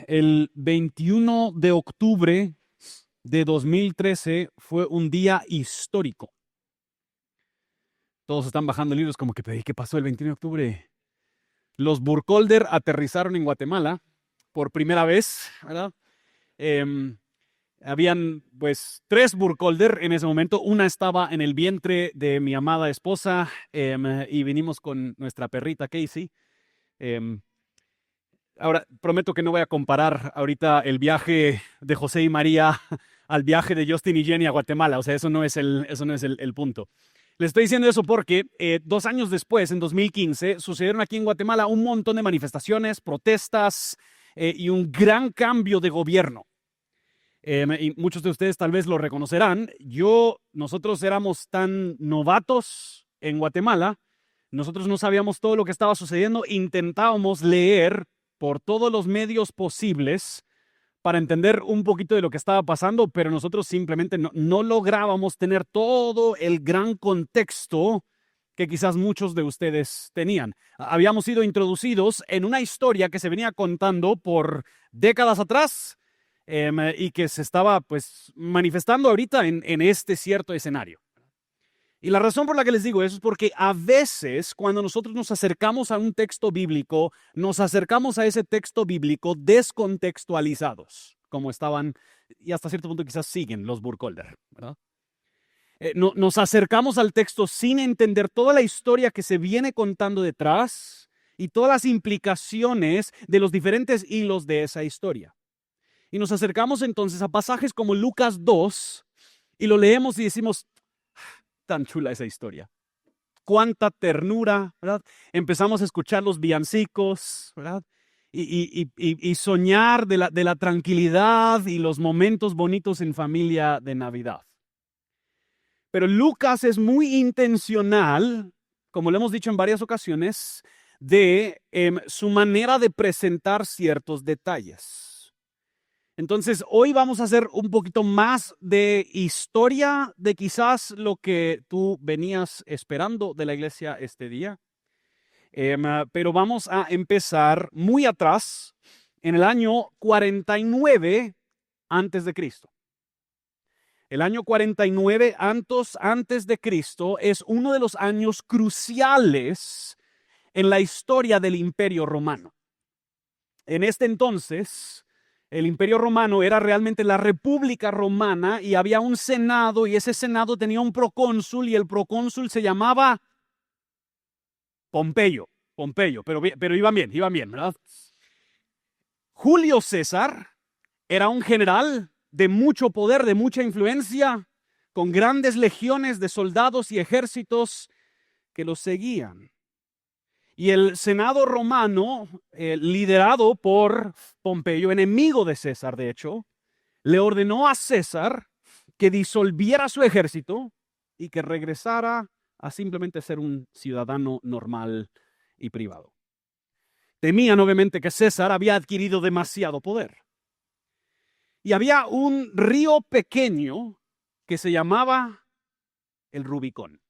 El 21 de octubre de 2013 fue un día histórico. Todos están bajando libros como que, ¿qué pasó el 21 de octubre? Los Burkholder aterrizaron en Guatemala por primera vez, ¿verdad? Habían pues 3 Burkholder en ese momento. Una estaba en el vientre de mi amada esposa y vinimos con nuestra perrita Casey. Ahora, prometo que no voy a comparar ahorita el viaje de José y María al viaje de Justin y Jenny a Guatemala. O sea, eso no es el punto. Les estoy diciendo eso porque 2 años después, en 2015, sucedieron aquí en Guatemala un montón de manifestaciones, protestas y un gran cambio de gobierno. Y muchos de ustedes tal vez lo reconocerán. Nosotros éramos tan novatos en Guatemala, nosotros no sabíamos todo lo que estaba sucediendo, intentábamos leer por todos los medios posibles para entender un poquito de lo que estaba pasando, pero nosotros simplemente no lográbamos tener todo el gran contexto que quizás muchos de ustedes tenían. Habíamos sido introducidos en una historia que se venía contando por décadas atrás y que se estaba pues manifestando ahorita en este cierto escenario. Y la razón por la que les digo eso es porque a veces cuando nosotros nos acercamos a un texto bíblico, nos acercamos a ese texto bíblico descontextualizados, como estaban y hasta cierto punto quizás siguen los Burkholder, ¿verdad? Nos acercamos al texto sin entender toda la historia que se viene contando detrás y todas las implicaciones de los diferentes hilos de esa historia. Y nos acercamos entonces a pasajes como Lucas 2 y lo leemos y decimos, tan chula esa historia. Cuánta ternura, ¿verdad? Empezamos a escuchar los villancicos, ¿verdad? Y soñar de la tranquilidad y los momentos bonitos en familia de Navidad. Pero Lucas es muy intencional, como lo hemos dicho en varias ocasiones, de su manera de presentar ciertos detalles. Entonces, hoy vamos a hacer un poquito más de historia de quizás lo que tú venías esperando de la iglesia este día. Pero vamos a empezar muy atrás, en el año 49 antes de Cristo. El año 49 antes de Cristo es uno de los años cruciales en la historia del Imperio Romano. En este entonces, el Imperio Romano era realmente la República Romana y había un senado y ese senado tenía un procónsul y el procónsul se llamaba Pompeyo, pero iban bien, ¿verdad? Julio César era un general de mucho poder, de mucha influencia, con grandes legiones de soldados y ejércitos que los seguían. Y el Senado romano, liderado por Pompeyo, enemigo de César, de hecho, le ordenó a César que disolviera su ejército y que regresara a simplemente ser un ciudadano normal y privado. Temían obviamente que César había adquirido demasiado poder. Y había un río pequeño que se llamaba el Rubicón.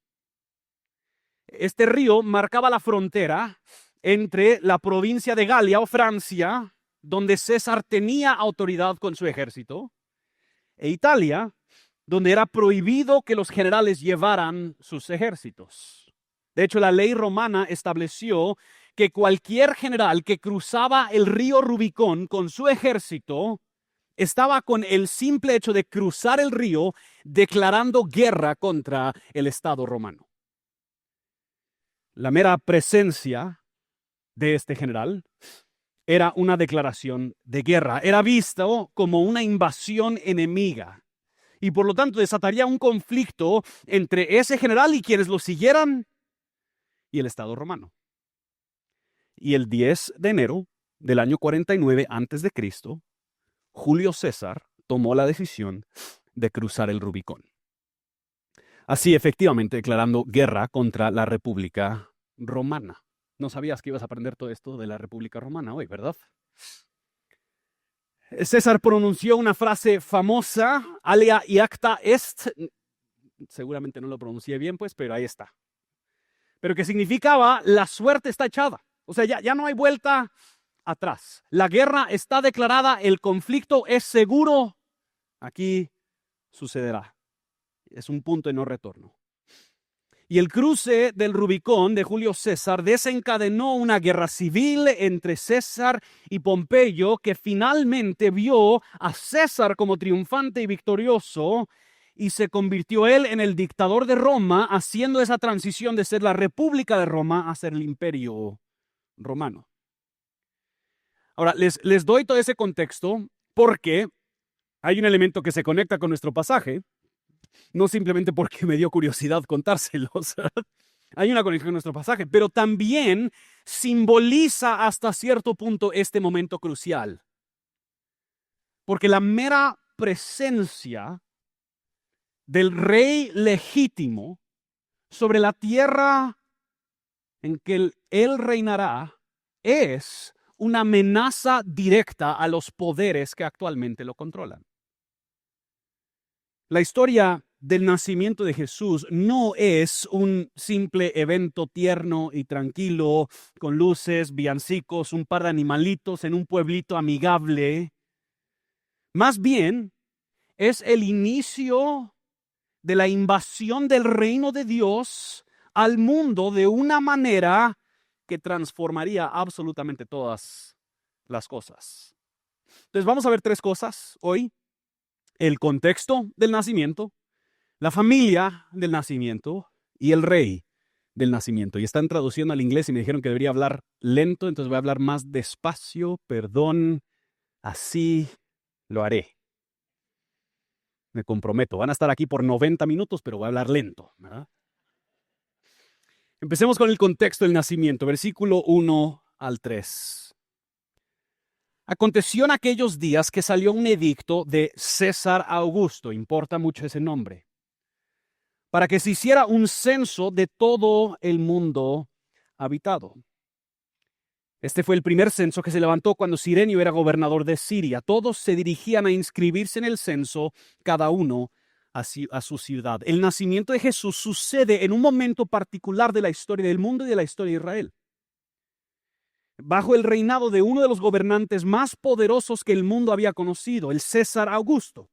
Este río marcaba la frontera entre la provincia de Galia o Francia, donde César tenía autoridad con su ejército, e Italia, donde era prohibido que los generales llevaran sus ejércitos. De hecho, la ley romana estableció que cualquier general que cruzaba el río Rubicón con su ejército estaba con el simple hecho de cruzar el río declarando guerra contra el Estado romano. La mera presencia de este general era una declaración de guerra. Era visto como una invasión enemiga y por lo tanto desataría un conflicto entre ese general y quienes lo siguieran y el Estado romano. Y el 10 de enero del año 49 antes de Cristo, Julio César tomó la decisión de cruzar el Rubicón. Así efectivamente declarando guerra contra la República Romana. No sabías que ibas a aprender todo esto de la República Romana hoy, ¿verdad? César pronunció una frase famosa, alea iacta est, seguramente no lo pronuncié bien, pues, pero ahí está. Pero que significaba, la suerte está echada. O sea, ya no hay vuelta atrás. La guerra está declarada, el conflicto es seguro. Aquí sucederá. Es un punto de no retorno. Y el cruce del Rubicón de Julio César desencadenó una guerra civil entre César y Pompeyo, que finalmente vio a César como triunfante y victorioso, y se convirtió él en el dictador de Roma, haciendo esa transición de ser la República de Roma a ser el Imperio Romano. Ahora, les doy todo ese contexto porque hay un elemento que se conecta con nuestro pasaje, no simplemente porque me dio curiosidad contárselos. Hay una conexión con nuestro pasaje, pero también simboliza hasta cierto punto este momento crucial. Porque la mera presencia del rey legítimo sobre la tierra en que él reinará es una amenaza directa a los poderes que actualmente lo controlan. La historia del nacimiento de Jesús no es un simple evento tierno y tranquilo, con luces, villancicos, un par de animalitos en un pueblito amigable. Más bien, es el inicio de la invasión del reino de Dios al mundo de una manera que transformaría absolutamente todas las cosas. Entonces vamos a ver tres cosas hoy. El contexto del nacimiento, la familia del nacimiento y el rey del nacimiento. Y están traduciendo al inglés y me dijeron que debería hablar lento, entonces voy a hablar más despacio, perdón, así lo haré. Me comprometo. Van a estar aquí por 90 minutos, pero voy a hablar lento, ¿verdad? Empecemos con el contexto del nacimiento, versículo 1 al 3. Aconteció en aquellos días que salió un edicto de César Augusto, importa mucho ese nombre, para que se hiciera un censo de todo el mundo habitado. Este fue el primer censo que se levantó cuando Cirenio era gobernador de Siria. Todos se dirigían a inscribirse en el censo, cada uno a su ciudad. El nacimiento de Jesús sucede en un momento particular de la historia del mundo y de la historia de Israel, bajo el reinado de uno de los gobernantes más poderosos que el mundo había conocido, el César Augusto.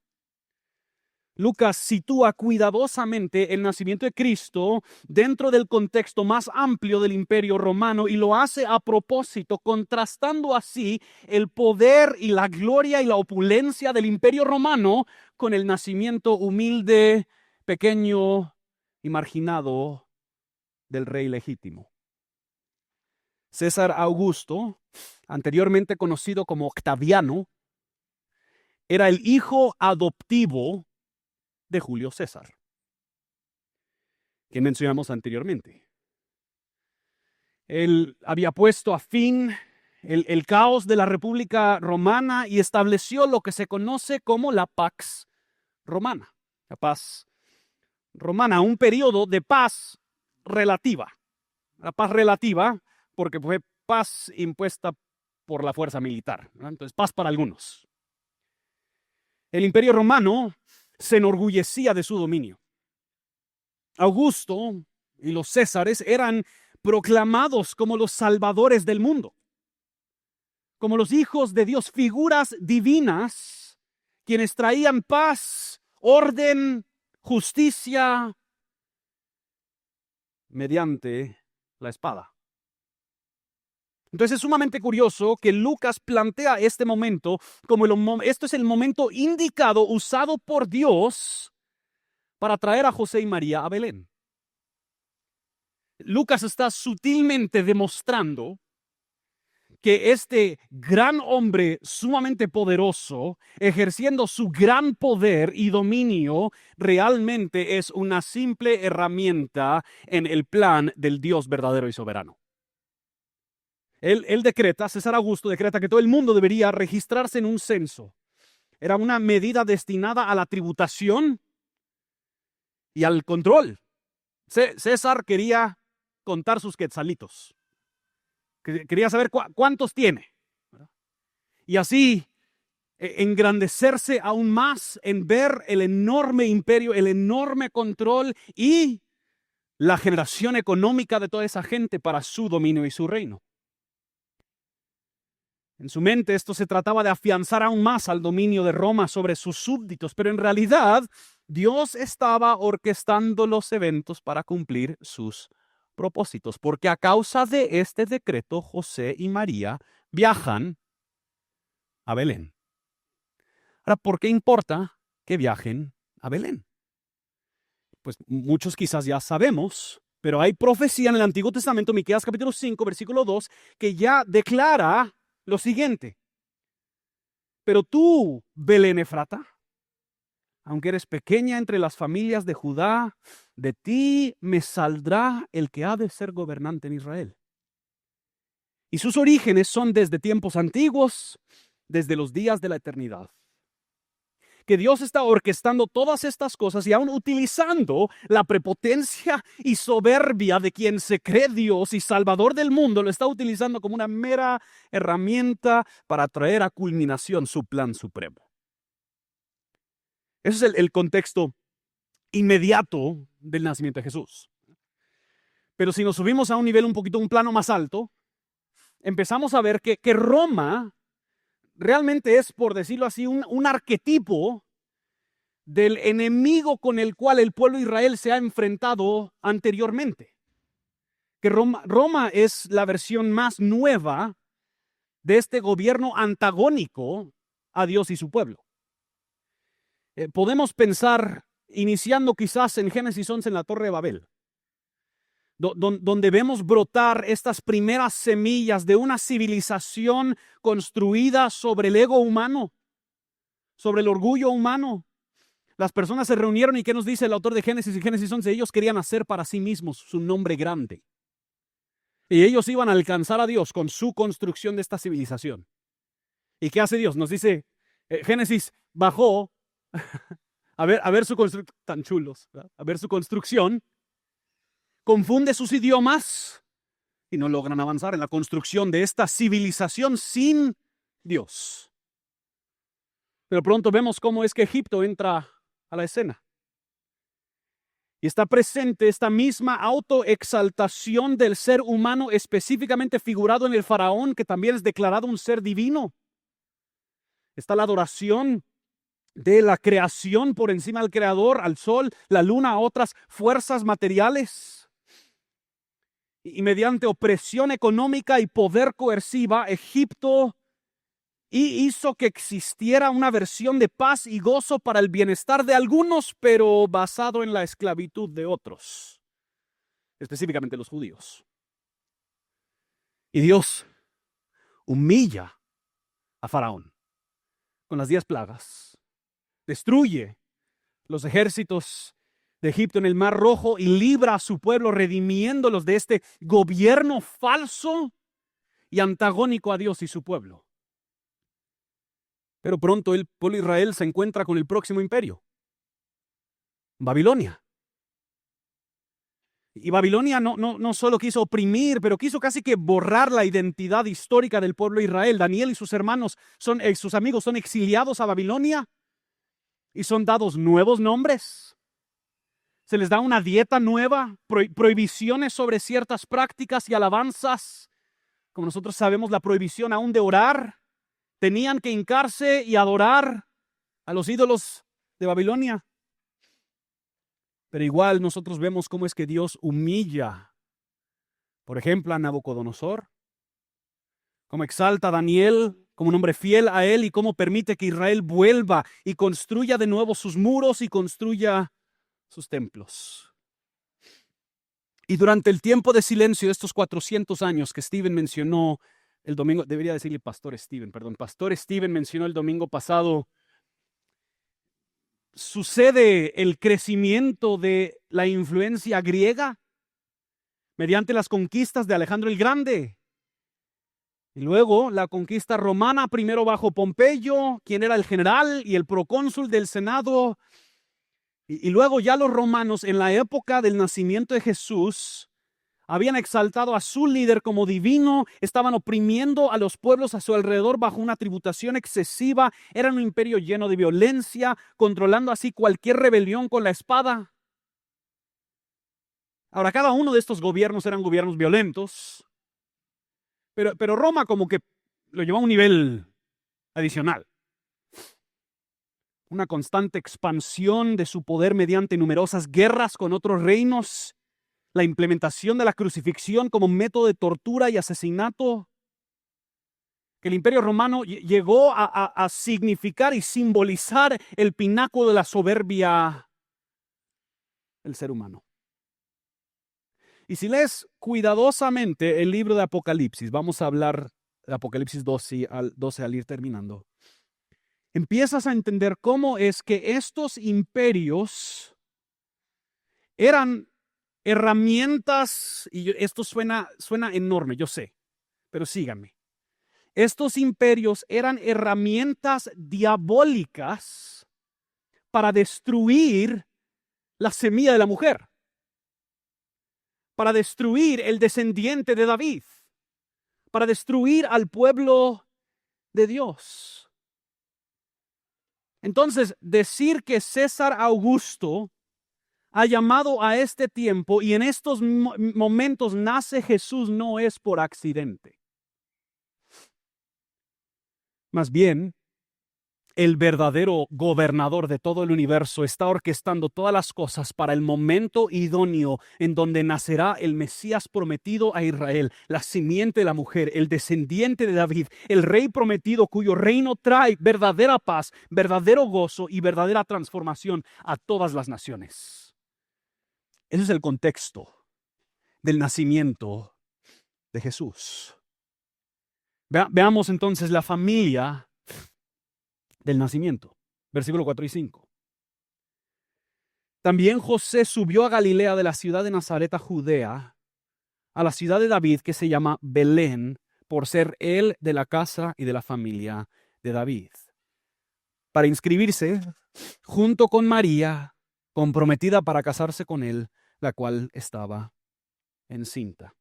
Lucas sitúa cuidadosamente el nacimiento de Cristo dentro del contexto más amplio del Imperio Romano y lo hace a propósito, contrastando así el poder y la gloria y la opulencia del Imperio Romano con el nacimiento humilde, pequeño y marginado del rey legítimo. César Augusto, anteriormente conocido como Octaviano, era el hijo adoptivo de Julio César, que mencionamos anteriormente. Él había puesto a fin el caos de la República Romana y estableció lo que se conoce como la Pax Romana, la paz romana, un periodo de paz relativa. La paz relativa porque fue paz impuesta por la fuerza militar, ¿no? Entonces, paz para algunos. El Imperio Romano se enorgullecía de su dominio. Augusto y los Césares eran proclamados como los salvadores del mundo, como los hijos de Dios, figuras divinas, quienes traían paz, orden, justicia mediante la espada. Entonces es sumamente curioso que Lucas plantea este momento como esto es el momento indicado, usado por Dios para traer a José y María a Belén. Lucas está sutilmente demostrando que este gran hombre sumamente poderoso, ejerciendo su gran poder y dominio, realmente es una simple herramienta en el plan del Dios verdadero y soberano. Él decreta, César Augusto decreta que todo el mundo debería registrarse en un censo. Era una medida destinada a la tributación y al control. César quería contar sus quetzalitos. Quería saber cuántos tiene. Y así engrandecerse aún más en ver el enorme imperio, el enorme control y la generación económica de toda esa gente para su dominio y su reino. En su mente esto se trataba de afianzar aún más al dominio de Roma sobre sus súbditos, pero en realidad Dios estaba orquestando los eventos para cumplir sus propósitos, porque a causa de este decreto, José y María viajan a Belén. Ahora, ¿por qué importa que viajen a Belén? Pues muchos quizás ya sabemos, pero hay profecía en el Antiguo Testamento, Miqueas capítulo 5, versículo 2, que ya declara lo siguiente. Pero tú, Belén Efrata, aunque eres pequeña entre las familias de Judá, de ti me saldrá el que ha de ser gobernante en Israel. Y sus orígenes son desde tiempos antiguos, desde los días de la eternidad. Que Dios está orquestando todas estas cosas y aún utilizando la prepotencia y soberbia de quien se cree Dios y Salvador del mundo, lo está utilizando como una mera herramienta para traer a culminación su plan supremo. Ese es el contexto inmediato del nacimiento de Jesús. Pero si nos subimos a un nivel un plano más alto, empezamos a ver que Roma realmente es, por decirlo así, un arquetipo del enemigo con el cual el pueblo de Israel se ha enfrentado anteriormente. Que Roma es la versión más nueva de este gobierno antagónico a Dios y su pueblo. Podemos pensar, iniciando quizás en Génesis 11 en la Torre de Babel, donde vemos brotar estas primeras semillas de una civilización construida sobre el ego humano, sobre el orgullo humano. Las personas se reunieron y ¿qué nos dice el autor de Génesis en Génesis 11? Ellos querían hacer para sí mismos su nombre grande. Y ellos iban a alcanzar a Dios con su construcción de esta civilización. ¿Y qué hace Dios? Nos dice, Génesis bajó a ver su construcción, tan chulos, ¿verdad? A ver su construcción, confunde sus idiomas y no logran avanzar en la construcción de esta civilización sin Dios. Pero pronto vemos cómo es que Egipto entra a la escena. Y está presente esta misma autoexaltación del ser humano, específicamente figurado en el faraón, que también es declarado un ser divino. Está la adoración de la creación por encima del creador, al sol, la luna, a otras fuerzas materiales. Y mediante opresión económica y poder coerciva, Egipto hizo que existiera una versión de paz y gozo para el bienestar de algunos, pero basado en la esclavitud de otros, específicamente los judíos. Y Dios humilla a Faraón con las 10 plagas, destruye los ejércitos de Egipto en el Mar Rojo y libra a su pueblo, redimiéndolos de este gobierno falso y antagónico a Dios y su pueblo. Pero pronto el pueblo de Israel se encuentra con el próximo imperio, Babilonia. Y Babilonia no solo quiso oprimir, pero quiso casi que borrar la identidad histórica del pueblo de Israel. Daniel y sus hermanos, sus amigos, son exiliados a Babilonia y son dados nuevos nombres. Se les da una dieta nueva, prohibiciones sobre ciertas prácticas y alabanzas. Como nosotros sabemos, la prohibición aún de orar. Tenían que hincarse y adorar a los ídolos de Babilonia. Pero igual nosotros vemos cómo es que Dios humilla, por ejemplo, a Nabucodonosor, cómo exalta a Daniel como un hombre fiel a él y cómo permite que Israel vuelva y construya de nuevo sus muros y construya sus templos. Y durante el tiempo de silencio de estos 400 años que Steven mencionó el domingo, debería decirle Pastor Steven mencionó el domingo pasado, sucede el crecimiento de la influencia griega mediante las conquistas de Alejandro el Grande. Y luego la conquista romana, primero bajo Pompeyo, quien era el general y el procónsul del Senado. Y luego ya los romanos, en la época del nacimiento de Jesús, habían exaltado a su líder como divino, estaban oprimiendo a los pueblos a su alrededor bajo una tributación excesiva, eran un imperio lleno de violencia, controlando así cualquier rebelión con la espada. Ahora, cada uno de estos gobiernos eran gobiernos violentos, pero Roma como que lo llevó a un nivel adicional. Una constante expansión de su poder mediante numerosas guerras con otros reinos, la implementación de la crucifixión como método de tortura y asesinato, que el Imperio Romano llegó a significar y simbolizar el pináculo de la soberbia del ser humano. Y si lees cuidadosamente el libro de Apocalipsis, vamos a hablar de Apocalipsis 12 al ir terminando, empiezas a entender cómo es que estos imperios eran herramientas, y esto suena enorme, yo sé, pero síganme. Estos imperios eran herramientas diabólicas para destruir la semilla de la mujer, para destruir el descendiente de David, para destruir al pueblo de Dios. Entonces, decir que César Augusto ha llamado a este tiempo y en estos momentos nace Jesús no es por accidente. Más bien, el verdadero gobernador de todo el universo está orquestando todas las cosas para el momento idóneo en donde nacerá el Mesías prometido a Israel, la simiente de la mujer, el descendiente de David, el rey prometido cuyo reino trae verdadera paz, verdadero gozo y verdadera transformación a todas las naciones. Ese es el contexto del nacimiento de Jesús. Veamos entonces la familia del nacimiento. Versículo 4 y 5. También José subió a Galilea de la ciudad de Nazaret a Judea, a la ciudad de David que se llama Belén, por ser él de la casa y de la familia de David, para inscribirse junto con María, comprometida para casarse con él, la cual estaba encinta.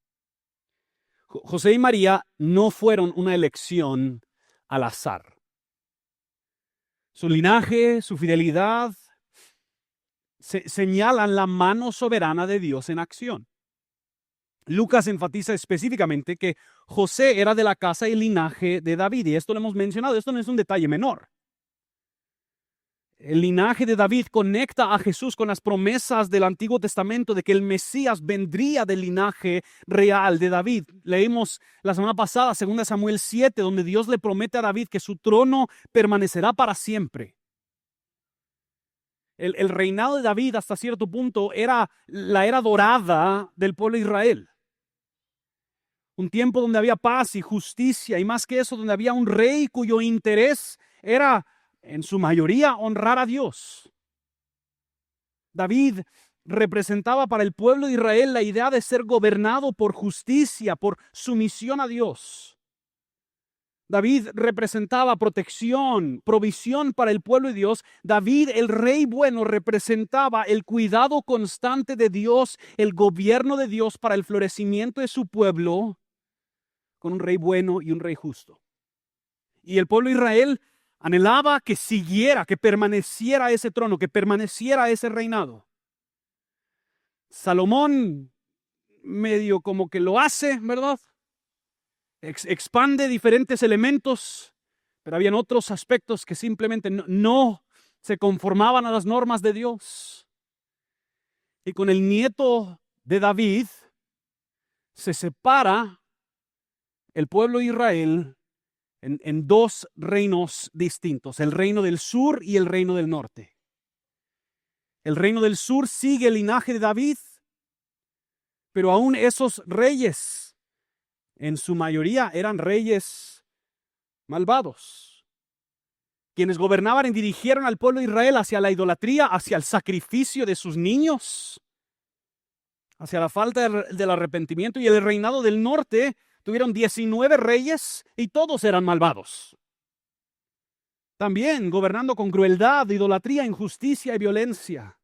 José y María no fueron una elección al azar. Su linaje, su fidelidad, señalan la mano soberana de Dios en acción. Lucas enfatiza específicamente que José era de la casa y linaje de David, y esto lo hemos mencionado, esto no es un detalle menor. El linaje de David conecta a Jesús con las promesas del Antiguo Testamento de que el Mesías vendría del linaje real de David. Leímos la semana pasada, 2 Samuel 7, donde Dios le promete a David que su trono permanecerá para siempre. El reinado de David hasta cierto punto era la era dorada del pueblo de Israel. Un tiempo donde había paz y justicia, y más que eso, donde había un rey cuyo interés era en su mayoría honrar a Dios. David representaba para el pueblo de Israel la idea de ser gobernado por justicia, por sumisión a Dios. David representaba protección, provisión para el pueblo de Dios. David, el rey bueno, representaba el cuidado constante de Dios, el gobierno de Dios para el florecimiento de su pueblo, con un rey bueno y un rey justo. Y el pueblo de Israel anhelaba que siguiera, que permaneciera ese trono, que permaneciera ese reinado. Salomón medio como que lo hace, ¿verdad? Expande diferentes elementos, pero habían otros aspectos que simplemente no se conformaban a las normas de Dios. Y con el nieto de David se separa el pueblo de Israel en dos reinos distintos, el reino del sur y el reino del norte. El reino del sur sigue el linaje de David, pero aún esos reyes, en su mayoría, eran reyes malvados, quienes gobernaban y dirigieron al pueblo de Israel hacia la idolatría, hacia el sacrificio de sus niños, hacia la falta del arrepentimiento. Y el reinado del norte tuvieron 19 reyes y todos eran malvados. También gobernando con crueldad, idolatría, injusticia y violencia.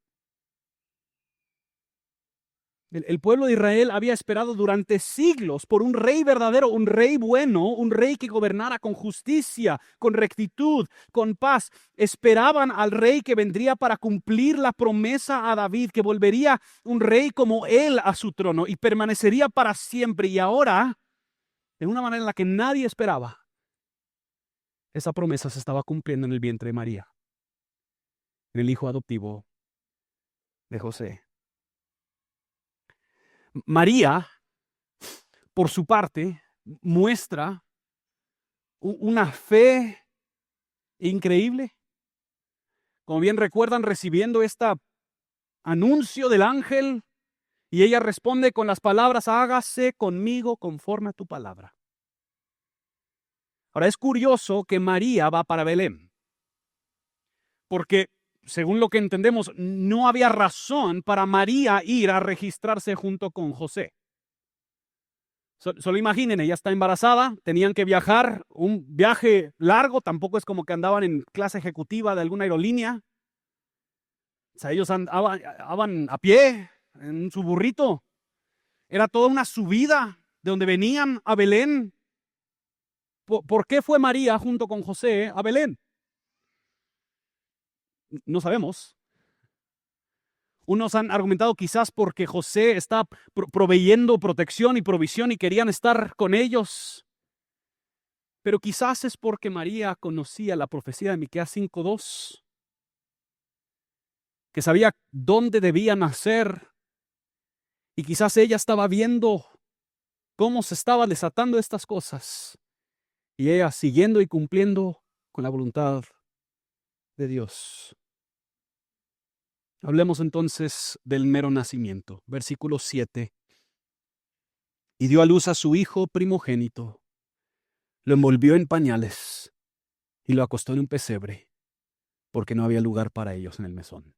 El pueblo de Israel había esperado durante siglos por un rey verdadero, un rey bueno, un rey que gobernara con justicia, con rectitud, con paz. Esperaban al rey que vendría para cumplir la promesa a David, que volvería un rey como él a su trono y permanecería para siempre. Y ahora, de una manera en la que nadie esperaba, esa promesa se estaba cumpliendo en el vientre de María, en el hijo adoptivo de José. María, por su parte, muestra una fe increíble. Como bien recuerdan, recibiendo este anuncio del ángel, y ella responde con las palabras: hágase conmigo conforme a tu palabra. Ahora, es curioso que María va para Belén, porque según lo que entendemos, no había razón para María ir a registrarse junto con José. Solo imaginen, ella está embarazada, tenían que viajar, un viaje largo, tampoco es como que andaban en clase ejecutiva de alguna aerolínea. O sea, ellos andaban a pie, en su burrito. Era toda una subida de donde venían a Belén. ¿Por qué fue María junto con José a Belén? No sabemos. Unos han argumentado quizás porque José está proveyendo protección y provisión y querían estar con ellos. Pero quizás es porque María conocía la profecía de Miqueas 5:2, que sabía dónde debía nacer, y quizás ella estaba viendo cómo se estaban desatando estas cosas, y ella siguiendo y cumpliendo con la voluntad de Dios. Hablemos entonces del mero nacimiento. Versículo 7. Y dio a luz a su hijo primogénito, lo envolvió en pañales y lo acostó en un pesebre, porque no había lugar para ellos en el mesón.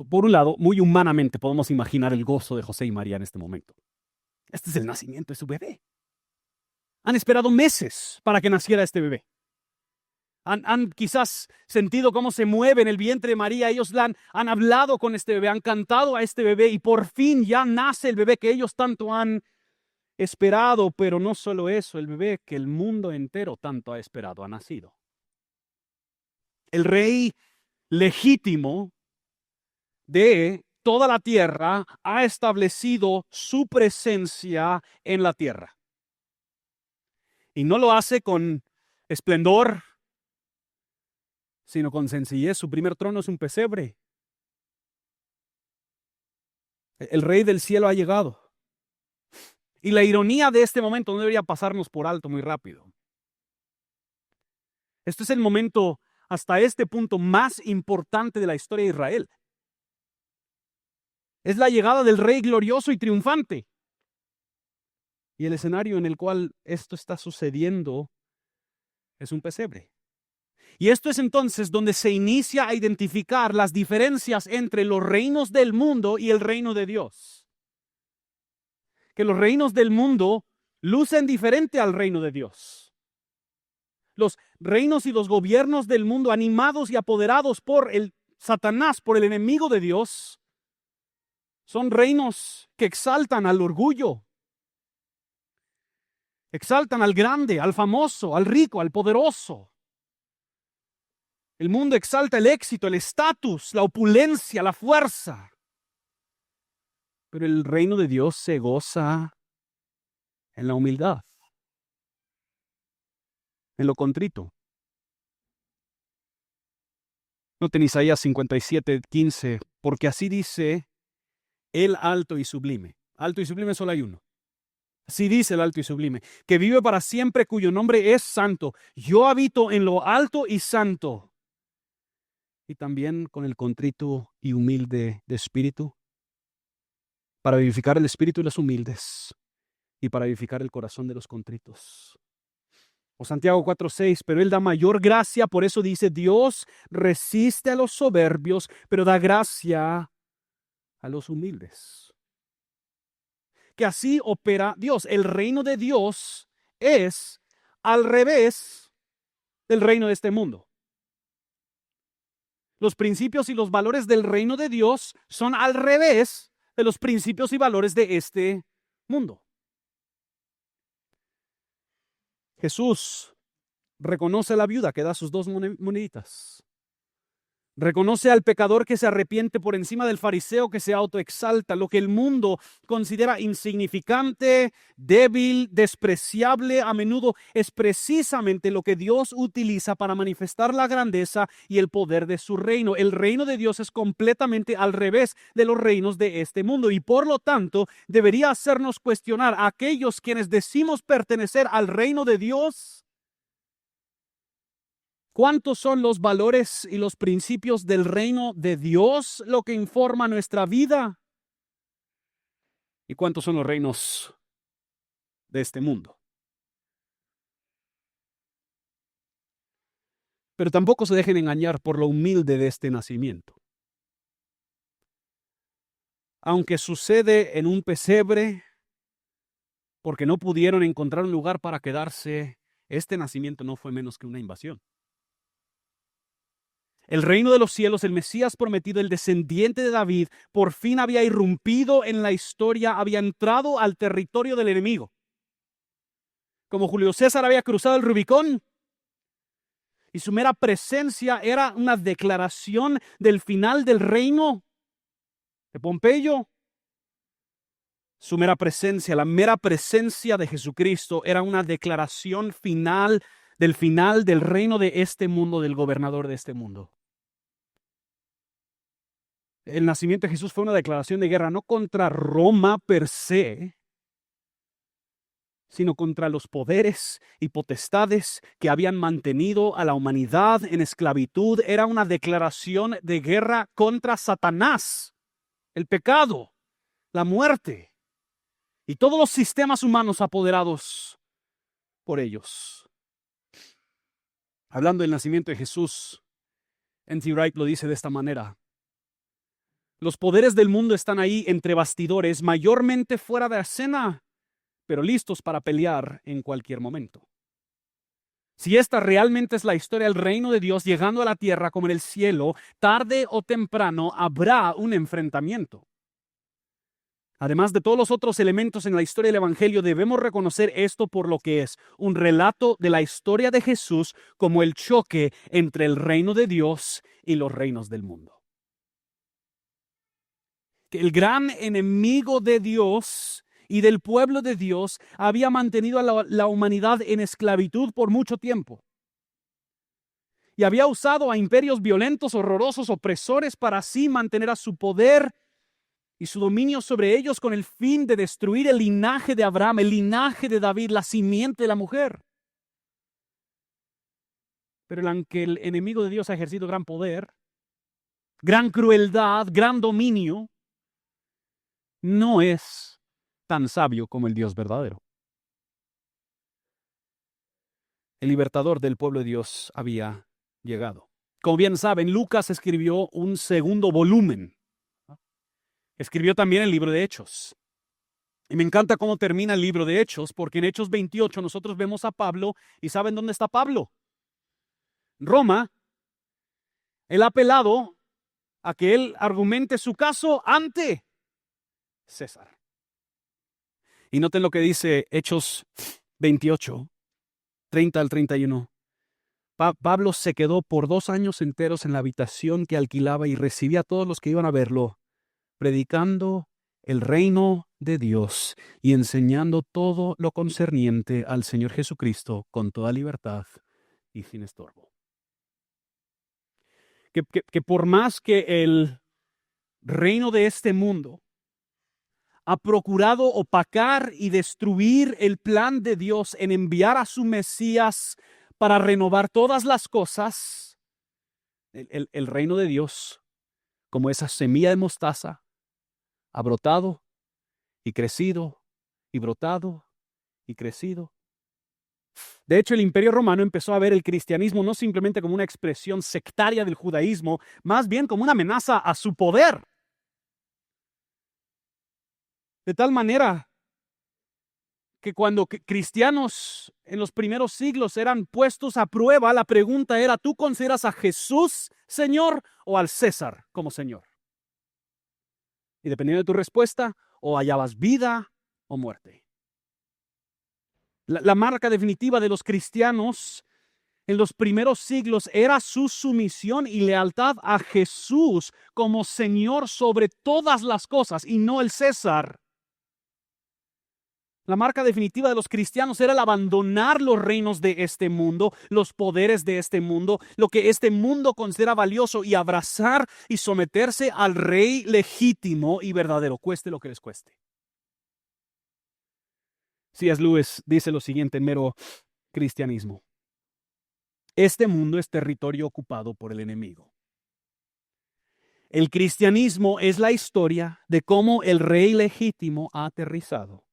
Por un lado, muy humanamente podemos imaginar el gozo de José y María en este momento. Este es el nacimiento de su bebé. Han esperado meses para que naciera este bebé. Han quizás sentido cómo se mueve en el vientre de María. Ellos han hablado con este bebé, han cantado a este bebé, y por fin ya nace el bebé que ellos tanto han esperado. Pero no solo eso, el bebé que el mundo entero tanto ha esperado ha nacido. El rey legítimo de toda la tierra ha establecido su presencia en la tierra. Y no lo hace con esplendor, sino con sencillez. Su primer trono es un pesebre. El rey del cielo ha llegado. Y la ironía de este momento no debería pasarnos por alto muy rápido. Este es el momento, hasta este punto, más importante de la historia de Israel. Es la llegada del rey glorioso y triunfante. Y el escenario en el cual esto está sucediendo es un pesebre. Y esto es entonces donde se inicia a identificar las diferencias entre los reinos del mundo y el reino de Dios. Que los reinos del mundo lucen diferente al reino de Dios. Los reinos y los gobiernos del mundo, animados y apoderados por el Satanás, por el enemigo de Dios, son reinos que exaltan al orgullo, exaltan al grande, al famoso, al rico, al poderoso. El mundo exalta el éxito, el estatus, la opulencia, la fuerza. Pero el reino de Dios se goza en la humildad, en lo contrito. Noten Isaías 57:15, porque así dice el alto y sublime. Alto y sublime solo hay uno. Así dice el alto y sublime, que vive para siempre, cuyo nombre es santo. Yo habito en lo alto y santo, y también con el contrito y humilde de espíritu, para vivificar el espíritu de los humildes y para vivificar el corazón de los contritos. O Santiago 4:6, pero Él da mayor gracia, por eso dice: Dios resiste a los soberbios, pero da gracia a los humildes. Que así opera Dios. El reino de Dios es al revés del reino de este mundo. Los principios y los valores del reino de Dios son al revés de los principios y valores de este mundo. Jesús reconoce a la viuda que da sus 2 moneditas. Reconoce al pecador que se arrepiente por encima del fariseo que se autoexalta. Lo que el mundo considera insignificante, débil, despreciable, a menudo es precisamente lo que Dios utiliza para manifestar la grandeza y el poder de su reino. El reino de Dios es completamente al revés de los reinos de este mundo y por lo tanto debería hacernos cuestionar a aquellos quienes decimos pertenecer al reino de Dios. ¿Cuántos son los valores y los principios del reino de Dios lo que informa nuestra vida? ¿Y cuántos son los reinos de este mundo? Pero tampoco se dejen engañar por lo humilde de este nacimiento. Aunque sucede en un pesebre, porque no pudieron encontrar un lugar para quedarse, este nacimiento no fue menos que una invasión. El reino de los cielos, el Mesías prometido, el descendiente de David, por fin había irrumpido en la historia, había entrado al territorio del enemigo. Como Julio César había cruzado el Rubicón, y su mera presencia era una declaración del final del reino de Pompeyo. Su mera presencia, la mera presencia de Jesucristo era una declaración final del reino de este mundo, del gobernador de este mundo. El nacimiento de Jesús fue una declaración de guerra no contra Roma per se, sino contra los poderes y potestades que habían mantenido a la humanidad en esclavitud. Era una declaración de guerra contra Satanás, el pecado, la muerte y todos los sistemas humanos apoderados por ellos. Hablando del nacimiento de Jesús, N.T. Wright lo dice de esta manera: los poderes del mundo están ahí entre bastidores, mayormente fuera de escena, pero listos para pelear en cualquier momento. Si esta realmente es la historia del reino de Dios llegando a la tierra como en el cielo, tarde o temprano habrá un enfrentamiento. Además de todos los otros elementos en la historia del Evangelio, debemos reconocer esto por lo que es: un relato de la historia de Jesús como el choque entre el reino de Dios y los reinos del mundo. Que el gran enemigo de Dios y del pueblo de Dios había mantenido a la humanidad en esclavitud por mucho tiempo. Y había usado a imperios violentos, horrorosos, opresores para así mantener a su poder y su dominio sobre ellos con el fin de destruir el linaje de Abraham, el linaje de David, la simiente de la mujer. Pero aunque el enemigo de Dios ha ejercido gran poder, gran crueldad, gran dominio, no es tan sabio como el Dios verdadero. El libertador del pueblo de Dios había llegado. Como bien saben, Lucas escribió un segundo volumen. Escribió también el libro de Hechos. Y me encanta cómo termina el libro de Hechos, porque en Hechos 28 nosotros vemos a Pablo, y ¿saben dónde está Pablo? Roma. Él ha apelado a que él argumente su caso ante César. Y noten lo que dice Hechos 28, 30 al 31. Pablo se quedó por 2 años enteros en la habitación que alquilaba y recibía a todos los que iban a verlo, predicando el reino de Dios y enseñando todo lo concerniente al Señor Jesucristo con toda libertad y sin estorbo. Que por más que el reino de este mundo ha procurado opacar y destruir el plan de Dios en enviar a su Mesías para renovar todas las cosas, el reino de Dios, como esa semilla de mostaza, ha brotado y crecido y brotado y crecido. De hecho, el Imperio Romano empezó a ver el cristianismo no simplemente como una expresión sectaria del judaísmo, más bien como una amenaza a su poder. De tal manera que cuando cristianos en los primeros siglos eran puestos a prueba, la pregunta era: ¿tú consideras a Jesús Señor o al César como Señor? Y dependiendo de tu respuesta, o hallabas vida o muerte. La marca definitiva de los cristianos en los primeros siglos era su sumisión y lealtad a Jesús como Señor sobre todas las cosas y no el César. La marca definitiva de los cristianos era el abandonar los reinos de este mundo, los poderes de este mundo, lo que este mundo considera valioso y abrazar y someterse al rey legítimo y verdadero, cueste lo que les cueste. C.S. Lewis dice lo siguiente en Mero Cristianismo: este mundo es territorio ocupado por el enemigo. El cristianismo es la historia de cómo el rey legítimo ha aterrizado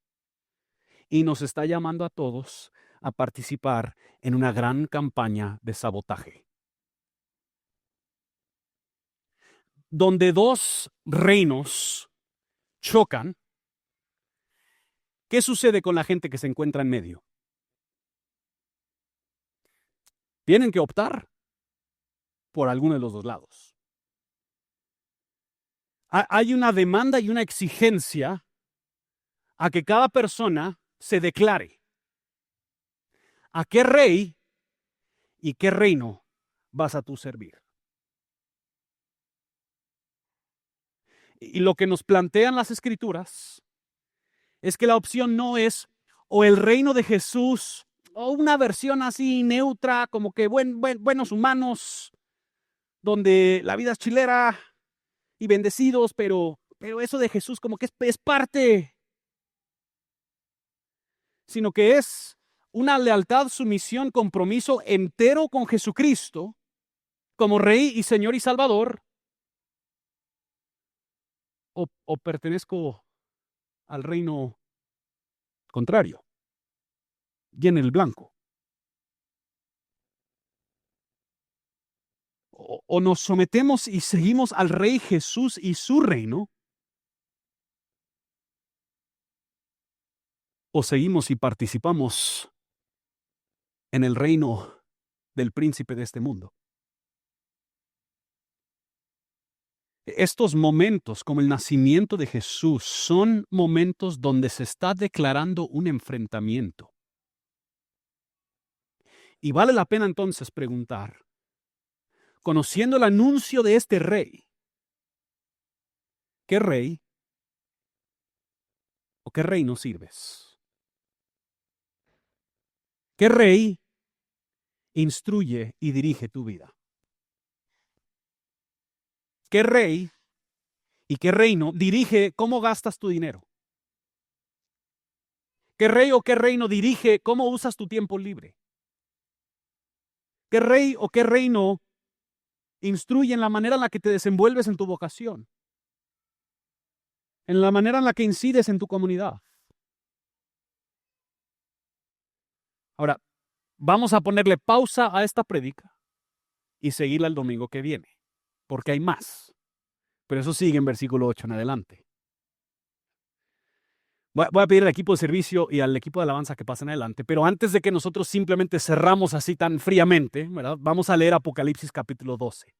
y nos está llamando a todos a participar en una gran campaña de sabotaje. Donde dos reinos chocan, ¿qué sucede con la gente que se encuentra en medio? Tienen que optar por alguno de los dos lados. Hay una demanda y una exigencia a que cada persona se declare a qué rey y qué reino vas a tú servir. Y lo que nos plantean las Escrituras es que la opción no es o el reino de Jesús o una versión así neutra, como que buenos humanos, donde la vida es chilera y bendecidos, pero eso de Jesús como que es parte, sino que es una lealtad, sumisión, compromiso entero con Jesucristo como Rey y Señor y Salvador, o pertenezco al reino contrario, llene el blanco. O nos sometemos y seguimos al Rey Jesús y su reino, o seguimos y participamos en el reino del príncipe de este mundo. Estos momentos, como el nacimiento de Jesús, son momentos donde se está declarando un enfrentamiento. Y vale la pena entonces preguntar, conociendo el anuncio de este rey, ¿qué rey o qué reino sirves? ¿Qué rey instruye y dirige tu vida? ¿Qué rey y qué reino dirige cómo gastas tu dinero? ¿Qué rey o qué reino dirige cómo usas tu tiempo libre? ¿Qué rey o qué reino instruye en la manera en la que te desenvuelves en tu vocación? En la manera en la que incides en tu comunidad. Ahora, vamos a ponerle pausa a esta prédica y seguirla el domingo que viene, porque hay más. Pero eso sigue en versículo 8 en adelante. Voy a pedir al equipo de servicio y al equipo de alabanza que pasen adelante, pero antes de que nosotros simplemente cerramos así tan fríamente, ¿verdad? Vamos a leer Apocalipsis capítulo 12.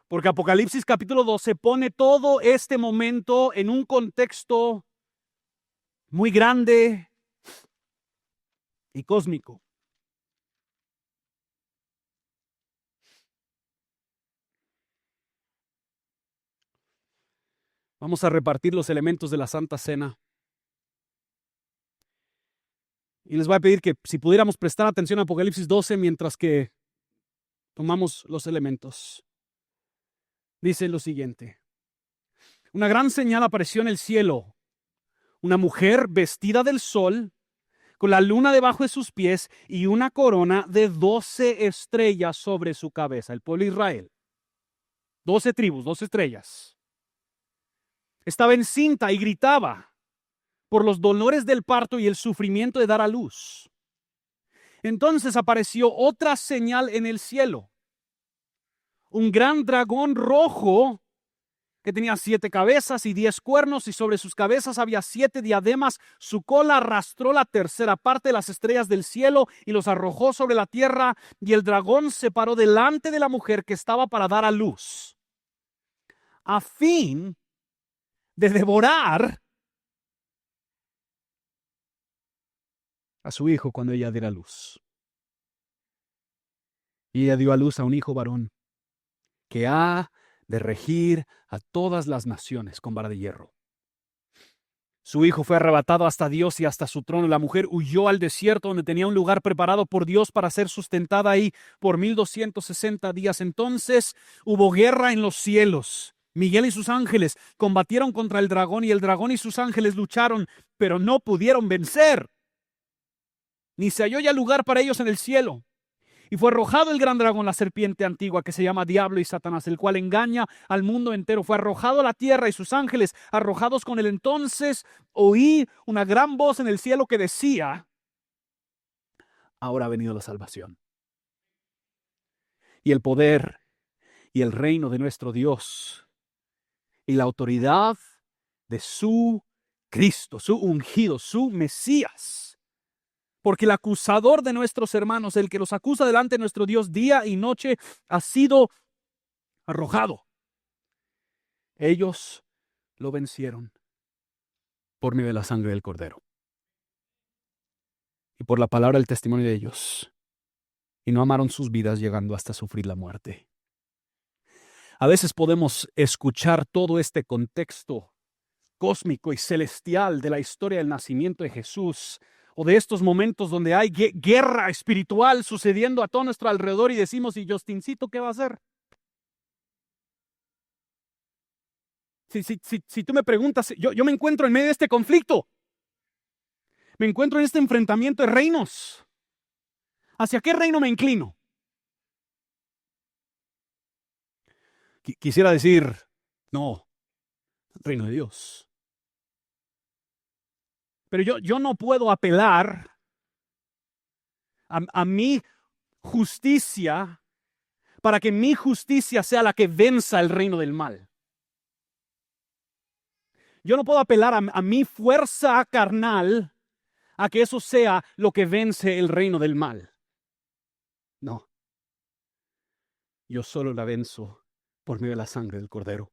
Porque Apocalipsis capítulo 12 pone todo este momento en un contexto muy grande y cósmico. Vamos a repartir los elementos de la Santa Cena. Y les voy a pedir que si pudiéramos prestar atención a Apocalipsis 12 mientras que tomamos los elementos. Dice lo siguiente: una gran señal apareció en el cielo, una mujer vestida del sol, con la luna debajo de sus pies y una corona de 12 estrellas sobre su cabeza. El pueblo de Israel. 12 tribus, 12 estrellas. Estaba encinta y gritaba por los dolores del parto y el sufrimiento de dar a luz. Entonces apareció otra señal en el cielo. Un gran dragón rojo que tenía 7 cabezas y 10 cuernos, y sobre sus cabezas había 7 diademas. Su cola arrastró la tercera parte de las estrellas del cielo y los arrojó sobre la tierra, y el dragón se paró delante de la mujer que estaba para dar a luz, a fin de devorar a su hijo cuando ella diera luz. Y ella dio a luz a un hijo varón que ha de regir a todas las naciones con vara de hierro. Su hijo fue arrebatado hasta Dios y hasta su trono. La mujer huyó al desierto donde tenía un lugar preparado por Dios para ser sustentada ahí por 1260 días. Entonces hubo guerra en los cielos. Miguel y sus ángeles combatieron contra el dragón y el dragón y sus ángeles lucharon, pero no pudieron vencer. Ni se halló ya lugar para ellos en el cielo. Y fue arrojado el gran dragón, la serpiente antigua, que se llama Diablo y Satanás, el cual engaña al mundo entero. Fue arrojado a la tierra y sus ángeles arrojados con él. Entonces oí una gran voz en el cielo que decía: ahora ha venido la salvación, y el poder, y el reino de nuestro Dios, y la autoridad de su Cristo, su ungido, su Mesías. Porque el acusador de nuestros hermanos, el que los acusa delante de nuestro Dios día y noche, ha sido arrojado. Ellos lo vencieron por medio de la sangre del Cordero y por la palabra del testimonio de ellos, y no amaron sus vidas llegando hasta sufrir la muerte. A veces podemos escuchar todo este contexto cósmico y celestial de la historia del nacimiento de Jesús, o de estos momentos donde hay guerra espiritual sucediendo a todo nuestro alrededor, y decimos: ¿y Justincito qué va a hacer? Si tú me preguntas, yo me encuentro en medio de este conflicto. Me encuentro en este enfrentamiento de reinos. ¿Hacia qué reino me inclino? Quisiera decir: no, reino de Dios. Pero yo no puedo apelar a mi justicia para que mi justicia sea la que venza el reino del mal. Yo no puedo apelar a mi fuerza carnal a que eso sea lo que vence el reino del mal. No. Yo solo la venzo por medio de la sangre del Cordero.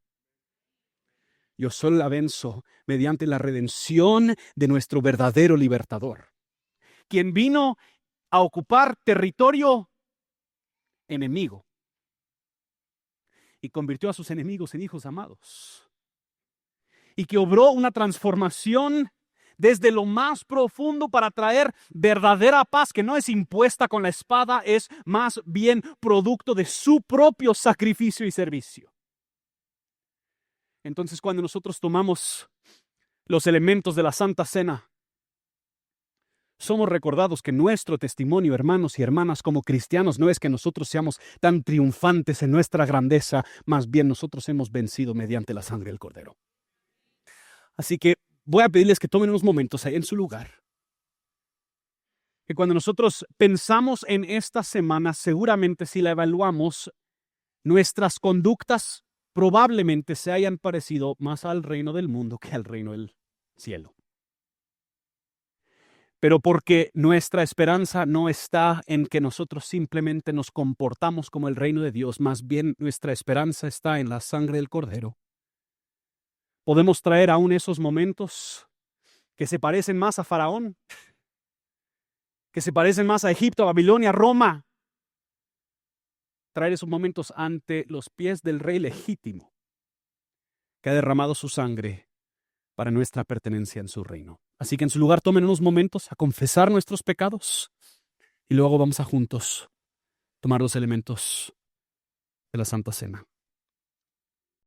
Yo solo la venzo mediante la redención de nuestro verdadero libertador, quien vino a ocupar territorio enemigo y convirtió a sus enemigos en hijos amados, y que obró una transformación desde lo más profundo para traer verdadera paz que no es impuesta con la espada, es más bien producto de su propio sacrificio y servicio. Entonces, cuando nosotros tomamos los elementos de la Santa Cena, somos recordados que nuestro testimonio, hermanos y hermanas, como cristianos, no es que nosotros seamos tan triunfantes en nuestra grandeza, más bien nosotros hemos vencido mediante la sangre del Cordero. Así que voy a pedirles que tomen unos momentos ahí en su lugar. Que cuando nosotros pensamos en esta semana, seguramente si la evaluamos, nuestras conductas probablemente se hayan parecido más al reino del mundo que al reino del cielo. Pero porque nuestra esperanza no está en que nosotros simplemente nos comportamos como el reino de Dios, más bien nuestra esperanza está en la sangre del Cordero. Podemos traer aún esos momentos que se parecen más a Faraón, que se parecen más a Egipto, a Babilonia, a Roma. Traer esos momentos ante los pies del Rey legítimo, que ha derramado su sangre para nuestra pertenencia en su reino. Así que en su lugar tomen unos momentos a confesar nuestros pecados, y luego vamos a juntos tomar los elementos de la Santa Cena.